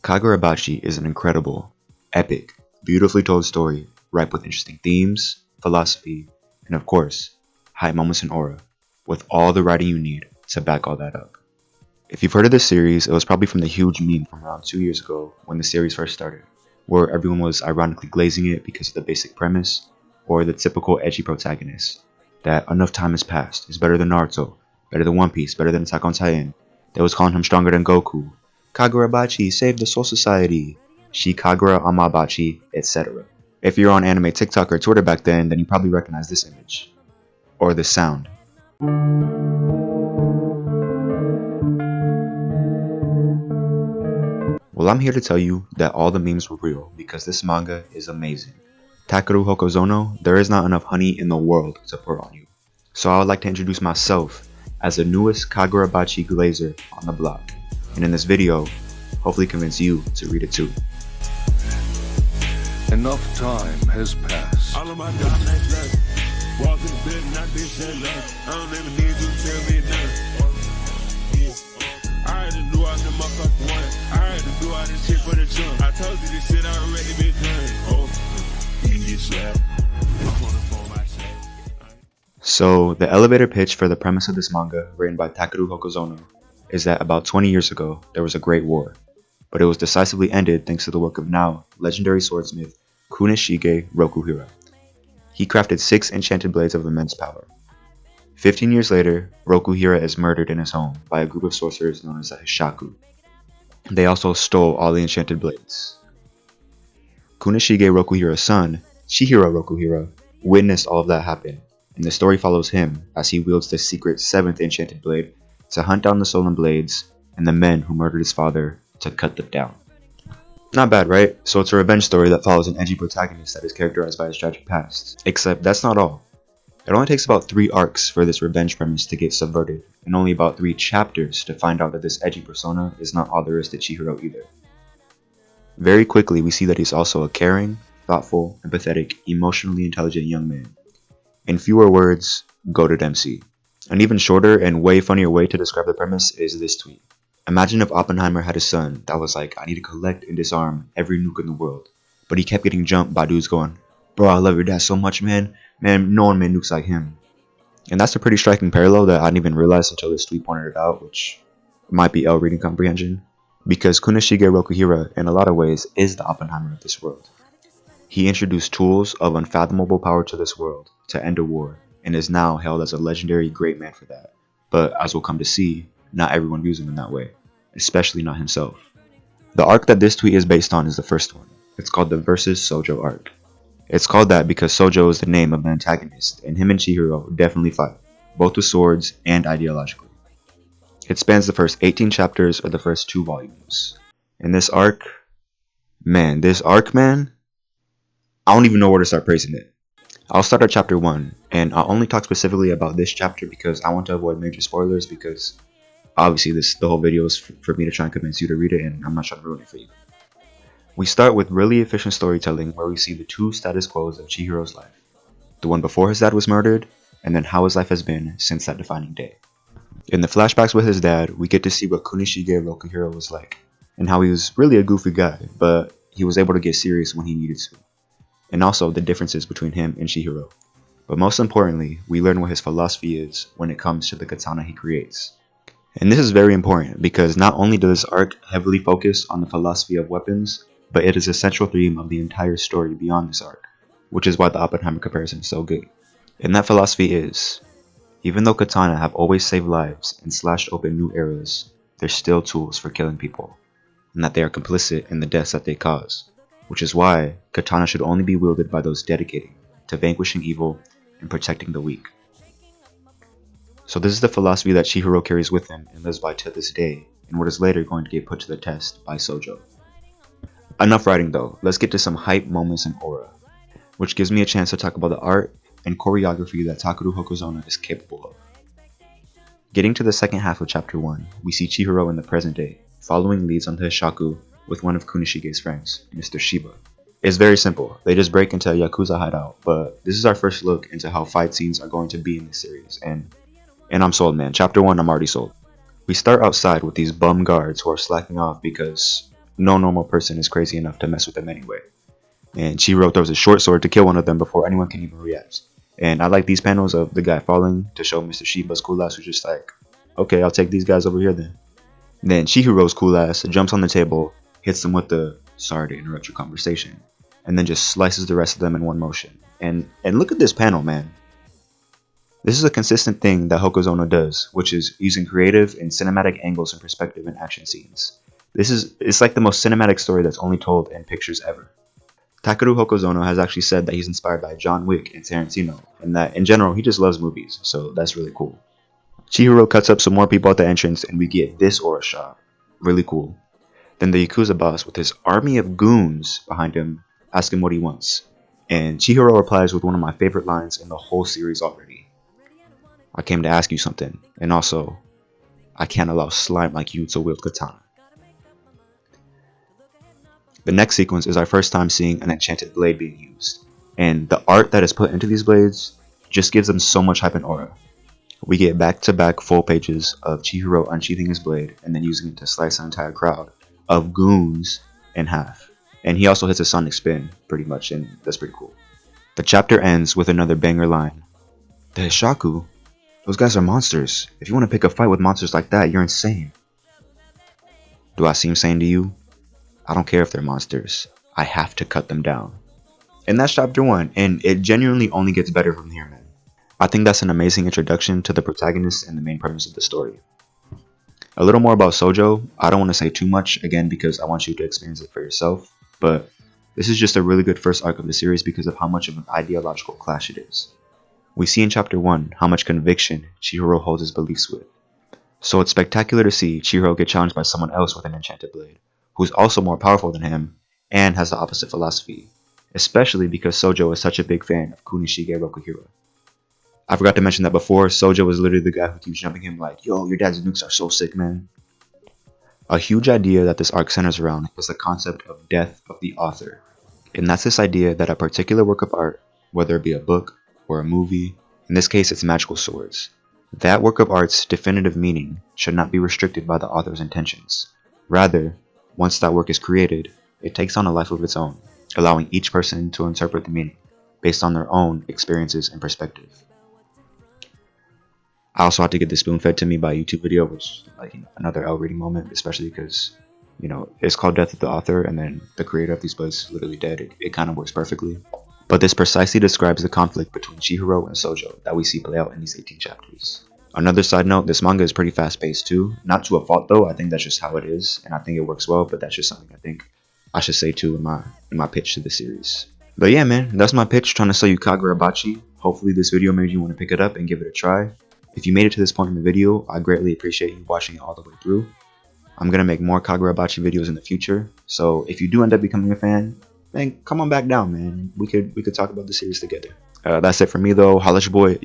Kagurabachi is an incredible, epic, beautifully told story ripe with interesting themes, philosophy, and of course, high moments and aura, with all the writing you need to back all that up. If you've heard of this series, it was probably from the huge meme from around 2 years ago when the series first started, where everyone was ironically glazing it because of the basic premise, or the typical edgy protagonist, that enough time has passed, is better than Naruto, better than One Piece, better than Attack on Titan, that was calling him stronger than Goku, Kagurabachi saved the Soul Society, Shikagura Amabachi, etc. If you're on anime TikTok or Twitter back then you probably recognize this image, or this sound. Well, I'm here to tell you that all the memes were real because this manga is amazing. Takeru Hokozono, there is not enough honey in the world to pour on you. So I would like to introduce myself as the newest Kagurabachi glazer on the block, and in this video, hopefully convince you to read it too. Enough time has passed. All of my dark nights left. Walk in the bed and I did say love. I don't ever need you to tell me nothing. I had to do all the motherfucking one. I had to do all this shit for the jump. I told you this shit already been done. Oh, you can get slapped. I'm on the phone myself. So, the elevator pitch for the premise of this manga, written by Takeru Hokozono, is that about 20 years ago, there was a great war, but it was decisively ended thanks to the work of now legendary swordsmith Kunishige Rokuhira. He crafted 6 enchanted blades of immense power. 15 years later, Rokuhira is murdered in his home by a group of sorcerers known as the Hishaku. They also stole all the enchanted blades. Kunishige Rokuhira's son, Chihiro Rokuhira, witnessed all of that happen, and the story follows him as he wields the secret 7th enchanted blade to hunt down the stolen blades and the men who murdered his father to cut them down. Not bad, right? So it's a revenge story that follows an edgy protagonist that is characterized by his tragic past. Except that's not all. It only takes about 3 arcs for this revenge premise to get subverted, and only about 3 chapters to find out that this edgy persona is not all there is to Chihiro either. Very quickly we see that he's also a caring, thoughtful, empathetic, emotionally intelligent young man. In fewer words, goated MC. An even shorter and way funnier way to describe the premise is this tweet. Imagine if Oppenheimer had a son that was like, I need to collect and disarm every nuke in the world, but he kept getting jumped by dudes going, bro, I love your dad so much, man, no one made nukes like him. And that's a pretty striking parallel that I didn't even realize until this tweet pointed it out, which might be L reading comprehension, because Kunishige Rokuhira in a lot of ways is the Oppenheimer of this world. He introduced tools of unfathomable power to this world to end a war, and is now held as a legendary great man for that. But as we'll come to see, not everyone views him in that way, especially not himself. The arc that this tweet is based on is the first one. It's called the Versus Sojo arc. It's called that because Sojo is the name of the antagonist, and him and Chihiro definitely fight, both with swords and ideologically. It spans the first 18 chapters of the first 2 volumes. And this arc, man, I don't even know where to start praising it. I'll start at chapter 1, and I'll only talk specifically about this chapter because I want to avoid major spoilers, because obviously the whole video is for me to try and convince you to read it, and I'm not trying to ruin it for you. We start with really efficient storytelling where we see the 2 status quos of Chihiro's life. The one before his dad was murdered, and then how his life has been since that defining day. In the flashbacks with his dad, we get to see what Kunishige Rokuhira was like, and how he was really a goofy guy, but he was able to get serious when he needed to. And also the differences between him and Chihiro. But most importantly, we learn what his philosophy is when it comes to the katana he creates. And this is very important because not only does this arc heavily focus on the philosophy of weapons, but it is a central theme of the entire story beyond this arc, which is why the Oppenheimer comparison is so good. And that philosophy is, even though katana have always saved lives and slashed open new eras, they're still tools for killing people, and that they are complicit in the deaths that they cause. Which is why katana should only be wielded by those dedicated to vanquishing evil and protecting the weak. So this is the philosophy that Chihiro carries with him and lives by to this day, and what is later going to get put to the test by Sojo. Enough writing though, let's get to some hype moments and aura, which gives me a chance to talk about the art and choreography that Takeru Hokozono is capable of. Getting to the second half of chapter 1, we see Chihiro in the present day, following leads on the Hishaku with one of Kunishige's friends, Mr. Shiba. It's very simple, they just break into a Yakuza hideout, but this is our first look into how fight scenes are going to be in this series, and I'm sold, man. Chapter 1, I'm already sold. We start outside with these bum guards who are slacking off because no normal person is crazy enough to mess with them anyway. And Chihiro throws a short sword to kill one of them before anyone can even react. And I like these panels of the guy falling to show Mr. Shiba's cool ass who's just like, okay, I'll take these guys over here then. Then Chihiro's cool ass jumps on the table, hits them with the sorry to interrupt your conversation, and then just slices the rest of them in one motion. And look at this panel, man. This is a consistent thing that Hokuzono does, which is using creative and cinematic angles and perspective in action scenes. It's like the most cinematic story that's only told in pictures ever. Takeru Hokuzono has actually said that he's inspired by John Wick and Tarantino, and that in general he just loves movies, so that's really cool. Chihiro cuts up some more people at the entrance and we get this aura shot. Really cool. Then the Yakuza boss with his army of goons behind him ask him what he wants. And Chihiro replies with one of my favorite lines in the whole series already. I came to ask you something, and also, I can't allow slime like you to wield katana. The next sequence is our first time seeing an enchanted blade being used, and the art that is put into these blades just gives them so much hype and aura. We get back-to-back full pages of Chihiro unsheathing his blade and then using it to slice an entire crowd of goons in half. And he also hits a sonic spin, pretty much, and that's pretty cool. The chapter ends with another banger line. The Hishaku? Those guys are monsters. If you want to pick a fight with monsters like that, you're insane. Do I seem sane to you? I don't care if they're monsters. I have to cut them down. And that's chapter 1, and it genuinely only gets better from here, man. I think that's an amazing introduction to the protagonist and the main premise of the story. A little more about Sojo. I don't want to say too much, again, because I want you to experience it for yourself, but this is just a really good first arc of the series because of how much of an ideological clash it is. We see in chapter 1 how much conviction Chihiro holds his beliefs with. So it's spectacular to see Chihiro get challenged by someone else with an enchanted blade, who's also more powerful than him and has the opposite philosophy, especially because Sojo is such a big fan of Kunishige Rokuhira. I forgot to mention that before, Sojo is literally the guy who keeps jumping him like, yo, your dad's nukes are so sick, man. A huge idea that this arc centers around is the concept of death of the author. And that's this idea that a particular work of art, whether it be a book or a movie, in this case it's magical swords, that work of art's definitive meaning should not be restricted by the author's intentions. Rather, once that work is created, it takes on a life of its own, allowing each person to interpret the meaning based on their own experiences and perspective. I also had to get this spoon fed to me by a YouTube video, which like another L reading moment, especially because it's called Death of the Author, and then the creator of these books is literally dead. It kind of works perfectly. But this precisely describes the conflict between Chihiro and Sojo that we see play out in these 18 chapters. Another side note, this manga is pretty fast paced too. Not to a fault though, I think that's just how it is, and I think it works well, but that's just something I think I should say too in my pitch to the series. But yeah, man, that's my pitch, trying to sell you KAGURABACHI. Hopefully this video made you want to pick it up and give it a try. If you made it to this point in the video, I greatly appreciate you watching it all the way through. I'm going to make more KAGURABACHI videos in the future, so if you do end up becoming a fan, then come on back down, man. We could talk about the series together. That's it for me though. Holla at your boy.